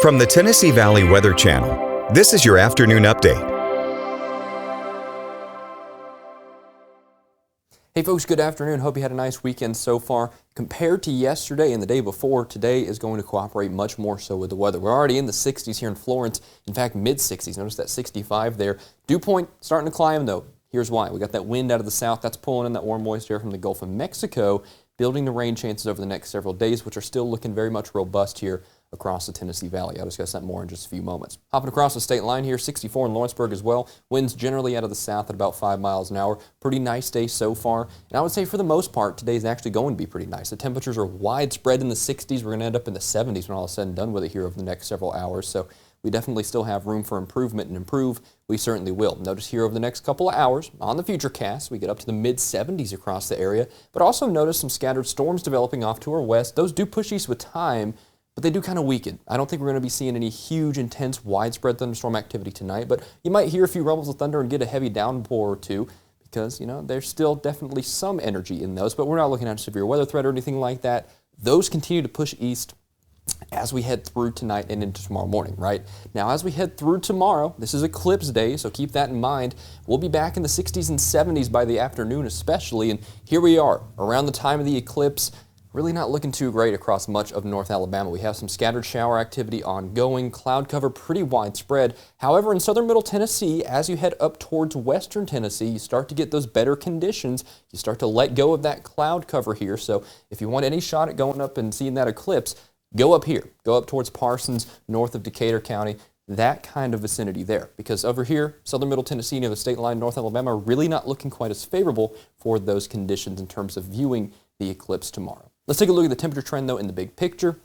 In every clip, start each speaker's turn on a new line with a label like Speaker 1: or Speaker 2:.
Speaker 1: From the Tennessee Valley Weather Channel, this is your afternoon update.
Speaker 2: Hey folks, good afternoon. Hope you had a nice weekend so far. Compared to yesterday and the day before, today is going to cooperate much more so with the weather. We're already in the 60s here in Florence. In fact, mid-60s. Notice that 65 there. Dew point starting to climb though. Here's why. We got that wind out of the south that's pulling in that warm moist air from the Gulf of Mexico, building the rain chances over the next several days, which are still looking very much robust here across the Tennessee Valley. I'll discuss that more in just a few moments. Hopping across the state line here, 64 in Lawrenceburg as well. Winds generally out of the south at about 5 miles an hour. Pretty nice day so far. And I would say for the most part, today is actually going to be pretty nice. The temperatures are widespread in the 60s. We're going to end up in the 70s when all is said and done with it here over the next several hours. So we definitely still have room for improvement, and improve we certainly will. Notice here over the next couple of hours on the Futurecast, we get up to the mid-70s across the area, but also notice some scattered storms developing off to our west. Those do push east with time, but they do kind of weaken. I don't think we're going to be seeing any huge, intense, widespread thunderstorm activity tonight, but you might hear a few rumbles of thunder and get a heavy downpour or two because, you know, there's still definitely some energy in those, but we're not looking at a severe weather threat or anything like that. Those continue to push east as we head through tonight and into tomorrow morning, right? Now, as we head through tomorrow, this is eclipse day, so keep that in mind. We'll be back in the 60s and 70s by the afternoon especially, and here we are around the time of the eclipse. Really not looking too great across much of North Alabama. We have some scattered shower activity ongoing, cloud cover pretty widespread. However, in southern middle Tennessee, as you head up towards western Tennessee, you start to get those better conditions. You start to let go of that cloud cover here. So if you want any shot at going up and seeing that eclipse, go up here. Go up towards Parsons, north of Decatur County, that kind of vicinity there. Because over here, southern middle Tennessee near the state line, North Alabama, really not looking quite as favorable for those conditions in terms of viewing the eclipse tomorrow. Let's take a look at the temperature trend, though, in the big picture.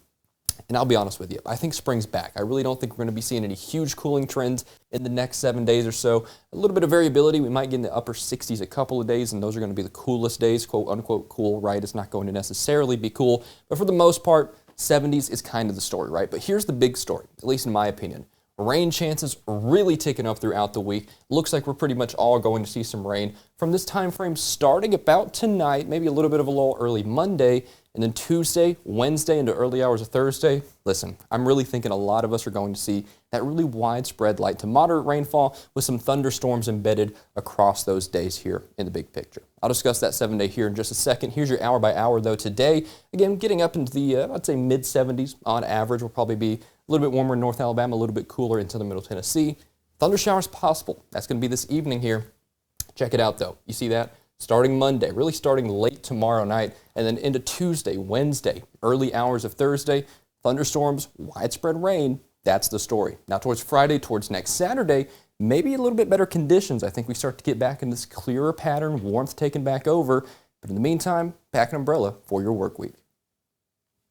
Speaker 2: And I'll be honest with you, I think spring's back. I really don't think we're going to be seeing any huge cooling trends in the next 7 days or so. A little bit of variability. We might get in the upper 60s a couple of days, and those are going to be the coolest days, quote unquote cool, right? It's not going to necessarily be cool, but for the most part, 70s is kind of the story, right? But here's the big story, at least in my opinion. Rain chances really ticking up throughout the week. Looks like we're pretty much all going to see some rain from this time frame starting about tonight, maybe a little bit of a lull early Monday, and then Tuesday, Wednesday, into early hours of Thursday. Listen, I'm really thinking a lot of us are going to see that really widespread light to moderate rainfall with some thunderstorms embedded across those days here in the big picture. I'll discuss that 7 day here in just a second. Here's your hour by hour though today. Again, getting up into the, I'd say mid 70s on average. Will probably be a little bit warmer in North Alabama, a little bit cooler in southern middle Tennessee. Thunder showers possible. That's going to be this evening here. Check it out though. You see that? Starting Monday, really starting late tomorrow night, and then into Tuesday, Wednesday, early hours of Thursday, thunderstorms, widespread rain. That's the story. Now towards Friday, towards next Saturday, maybe a little bit better conditions. I think we start to get back in this clearer pattern, warmth taking back over. But in the meantime, pack an umbrella for your work week.